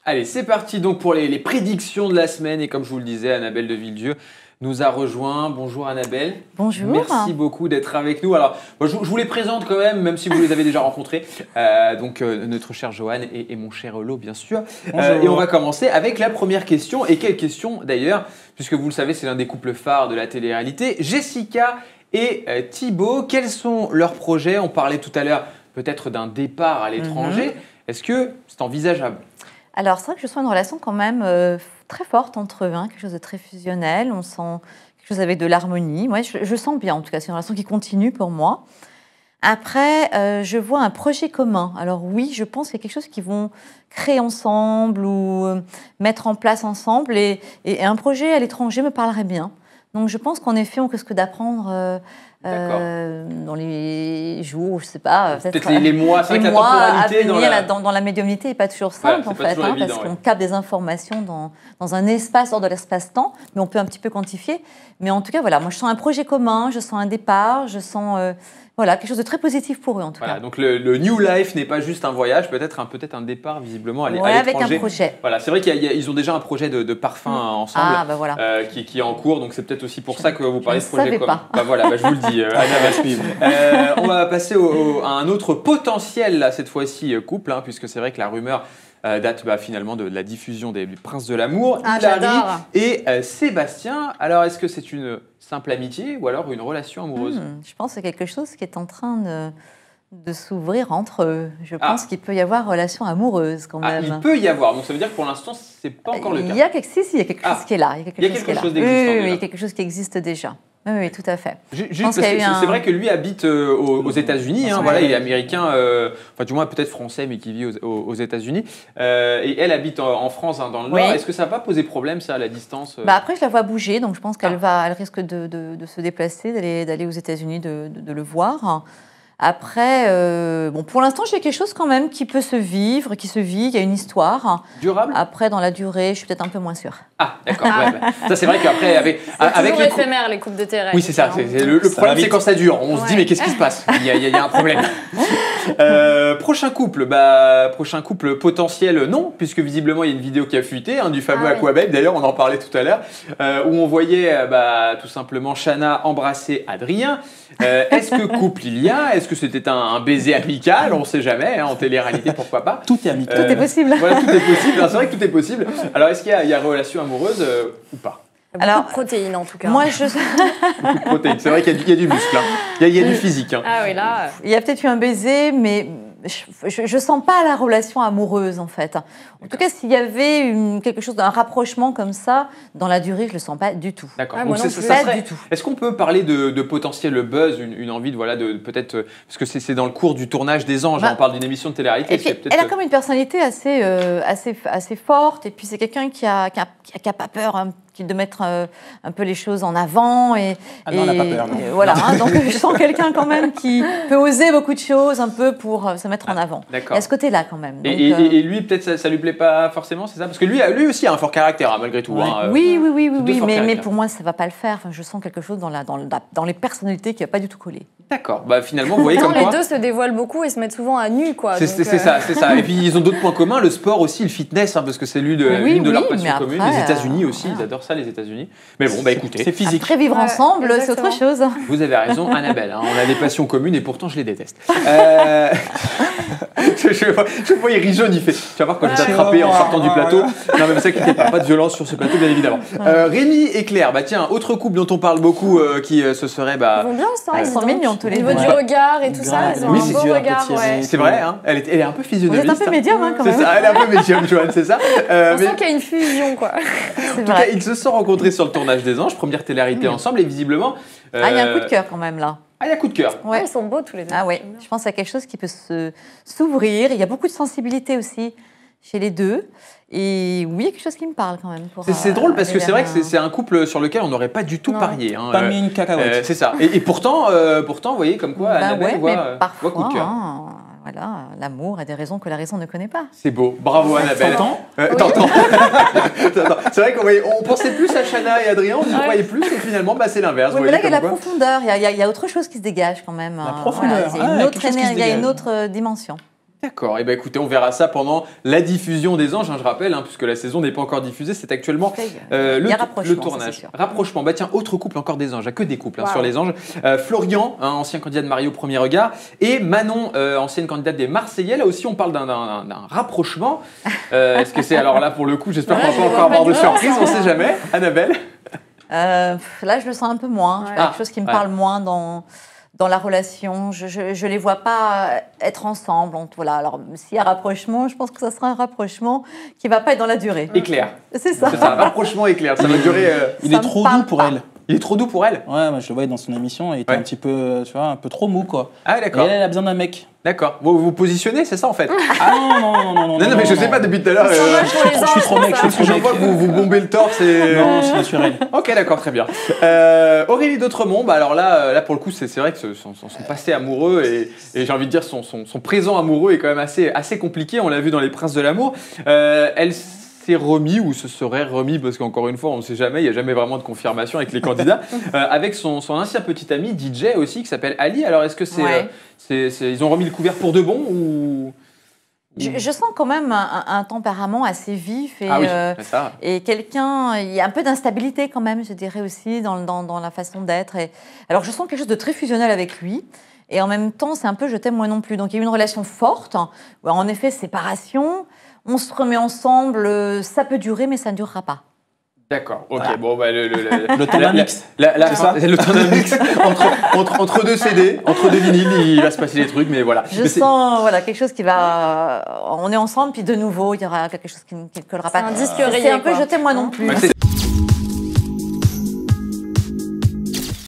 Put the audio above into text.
Allez, c'est parti donc pour les prédictions de la semaine. Et comme je vous le disais, Annabelle de Villedieu nous a rejoint. Bonjour Annabelle. Bonjour. Merci beaucoup d'être avec nous. Alors, je vous les présente quand même si vous les avez déjà rencontrés. Notre cher Johan et mon cher Olo, bien sûr. Et on va commencer avec la première question. Et quelle question d'ailleurs, puisque vous le savez, c'est l'un des couples phares de la télé-réalité. Jessica et Thibaut, quels sont leurs projets? On parlait tout à l'heure peut-être d'un départ à l'étranger. Est-ce que c'est envisageable? Alors, c'est vrai que je sens une relation quand même très forte entre eux, quelque chose de très fusionnel. On sent quelque chose avec de l'harmonie. Moi, je sens bien, en tout cas, c'est une relation qui continue pour moi. Après, je vois un projet commun. Alors oui, je pense qu'il y a quelque chose qu'ils vont créer ensemble ou mettre en place ensemble. Et un projet à l'étranger me parlerait bien. Donc je pense qu'en effet, on risque d'apprendre dans les jours, je ne sais pas, peut-être les mois, c'est vrai que la temporalité à venir dans la médiumnité n'est pas toujours simple en fait, parce qu'on capte des informations dans un espace hors de l'espace-temps, mais on peut un petit peu quantifier. Mais en tout cas, voilà, moi je sens un projet commun, je sens un départ, je sens voilà, quelque chose de très positif pour eux en tout cas. Donc le New Life n'est pas juste un voyage, peut-être un départ visiblement à l'étranger. Avec un projet. Voilà, c'est vrai qu'ils ont déjà un projet de parfum ensemble qui est en cours, donc c'est peut-être aussi pour ça que vous parlez de projet commun. Je vous le dis, Anna va suivre. On va passer à un autre potentiel, là, cette fois-ci, couple, puisque c'est vrai que la rumeur date finalement de la diffusion des Princes de l'amour, Hilary et Sébastien. Alors, est-ce que c'est une simple amitié ou alors une relation amoureuse? Je pense que c'est quelque chose qui est en train de s'ouvrir entre eux. Je pense qu'il peut y avoir relation amoureuse quand même. Il peut y avoir, donc ça veut dire que pour l'instant, c'est pas encore le cas. Il y a quelque chose qui est là. Il y a quelque chose d'existant. Oui, quelque chose qui existe déjà. Oui, tout à fait. Juste parce que c'est vrai que lui habite aux États-Unis, il est américain, enfin du moins peut-être français, mais qui vit aux États-Unis. Et elle habite en France, dans le Nord. Est-ce que ça va pas poser problème, ça, à la distance? Après, je la vois bouger, donc je pense qu'elle risque de se déplacer, d'aller aux États-Unis, de le voir. Après, pour l'instant, j'ai quelque chose quand même qui peut se vivre, qui se vit, il y a une histoire. Durable? Après, dans la durée, je suis peut-être un peu moins sûre. Ah, d'accord. Ça, c'est vrai qu'après, avec les éphémère, les coupes de terrain. Oui, c'est ça. Le problème, c'est quand ça dure. On se dit, mais qu'est-ce qui se passe? Il y a un problème. Prochain couple potentiel, non, puisque visiblement, il y a une vidéo qui a fuité, du fameux Aquababe. D'ailleurs, on en parlait tout à l'heure, où on voyait tout simplement Chana embrasser Adrien. Est-ce que couple il y a? Est-ce que c'était un baiser amical? On ne sait jamais, en télé-réalité, pourquoi pas? Tout est amical. Tout est possible. Voilà, tout est possible. C'est vrai que tout est possible. Alors, est-ce qu'il y a relation amoureuse ou pas? Beaucoup de protéines en tout cas. Moi, beaucoup de protéines. C'est vrai qu'il y a du muscle. Il y a du physique. Ah oui, là. Il y a peut-être eu un baiser, mais je sens pas la relation amoureuse en fait. En tout cas, s'il y avait quelque chose d'un rapprochement comme ça, dans la durée, je le sens pas du tout. D'accord. Donc pas du tout. Est-ce qu'on peut parler de potentiel buzz, une envie de peut-être, parce que c'est dans le cours du tournage des Anges, on parle d'une émission de télé-réalité. Elle a comme une personnalité assez forte, et puis c'est quelqu'un qui a pas peur de mettre un peu les choses en avant. Non, on n'a pas peur. Non. Voilà, donc je sens quelqu'un quand même qui peut oser beaucoup de choses un peu pour se mettre en avant. D'accord. Il y a ce côté-là quand même. Donc, et lui, peut-être ça lui plaît pas forcément, c'est ça? Parce que lui aussi a un fort caractère, malgré tout. Oui, mais pour moi, ça ne va pas le faire. Enfin, je sens quelque chose dans les personnalités qui n'a pas du tout collé. D'accord. Finalement, vous voyez comme quoi... Les deux se dévoilent beaucoup et se mettent souvent à nu, quoi. C'est ça. Et puis, ils ont d'autres points communs. Le sport aussi, le fitness, parce que c'est l'une de leurs passions communes. Les États-Unis aussi, ils adorent ça, les États-unis. Mais bon, écoutez. C'est physique. Après, vivre ensemble, c'est autre chose. Vous avez raison, Annabelle. On a des passions communes et pourtant, je les déteste. Je vois, il rit jaune, il fait. Tu vas voir quand je vais t'attraper en sortant du plateau. Non, mais ne vous inquiétez pas de violence sur ce plateau, bien évidemment. Rémi et Claire, tiens, autre couple dont on parle beaucoup, qui ce serait... Ils vont bien ensemble. Ils sont mignons tous les deux. Au niveau du regard et tout ça, ils ont un beau regard. C'est vrai, elle est un peu physionomiste. Vous êtes un peu médium, quand même. C'est ça, elle est un peu médium, Joanne, c'est ça. On sent qu'il y a une fusion, quoi. En tout cas, ils se sont rencontrés sur le tournage des Anges, première télé-réalité ensemble, et visiblement... il y a un coup de cœur quand même, là. Il y a coup de cœur. Ils sont beaux tous les deux. Je pense qu'il y a quelque chose qui peut s'ouvrir. Il y a beaucoup de sensibilité aussi chez les deux. Et oui, il y a quelque chose qui me parle quand même. C'est drôle parce que c'est vrai que c'est un couple sur lequel on n'aurait pas du tout parié. Pas mis une cacahuète. C'est ça. Et pourtant, vous voyez comme quoi Annabelle voit coup de cœur. Voilà, l'amour a des raisons que la raison ne connaît pas. C'est beau. Bravo Annabelle. T'entends C'est vrai qu'on pensait plus à Chana et Adrien, on y croyait plus, et finalement, c'est l'inverse. Mais là, il y a la profondeur, il y a autre chose qui se dégage quand même. La profondeur. Il y a une autre dimension. D'accord, et bien écoutez, on verra ça pendant la diffusion des Anges, hein, je rappelle, hein, puisque la saison n'est pas encore diffusée, c'est actuellement le tournage. Rapprochement, bah tiens, autre couple encore des Anges, il n'y a que des couples sur les Anges. Florian, ancien candidat de Marie au premier regard, et Manon, ancienne candidate des Marseillais, là aussi on parle d'un rapprochement. Est-ce que c'est, alors là pour le coup, j'espère qu'on va pas encore avoir de surprise, on ne sait jamais. Annabelle là je le sens un peu moins, quelque chose qui me parle moins dans la relation, je les vois pas être ensemble. Donc, voilà. Alors, s'il y a rapprochement, je pense que ça sera un rapprochement qui va pas être dans la durée. Éclair. C'est ça. C'est ça, un rapprochement éclair. Ça va durer. Il est trop doux pour elle. Il est trop doux pour elle. Ouais, moi je le voyais dans son émission, il était un petit peu, tu vois, un peu trop mou quoi. Ah d'accord. Et elle a besoin d'un mec. D'accord. Vous vous positionnez, c'est ça en fait? Ah non, mais je sais pas depuis tout à l'heure. Je suis trop mec, Parce que je vois que vous bombez le torse et. Non, c'est naturel. Ok, d'accord, très bien. Aurélie d'Autremont, bah alors là pour le coup, c'est vrai que son passé amoureux et j'ai envie de dire son présent amoureux est quand même assez compliqué. On l'a vu dans Les Princes de l'amour. Elle s'est remis ou se serait remis, parce qu'encore une fois, on ne sait jamais, il n'y a jamais vraiment de confirmation avec les candidats, avec son ancien petit ami DJ aussi, qui s'appelle Ali. Alors est-ce que ils ont remis le couvert pour de bon ou... Je sens quand même un tempérament assez vif et, ça. Et quelqu'un, il y a un peu d'instabilité quand même, je dirais aussi, dans la façon d'être. Alors je sens quelque chose de très fusionnel avec lui. Et en même temps, c'est un peu je t'aime moi non plus. Donc il y a eu une relation forte, en effet, séparation. On se remet ensemble, ça peut durer, mais ça ne durera pas. D'accord, ok, voilà. bon, bah, le temps d'un mix. C'est ça. Le temps d'un mix. entre deux CD, entre deux vinyles, il va se passer des trucs, mais voilà. Je sens quelque chose qui va. On est ensemble, puis de nouveau, il y aura quelque chose qui ne collera pas. C'est un disque rayé. C'est un peu je t'aime moi non plus. Ouais,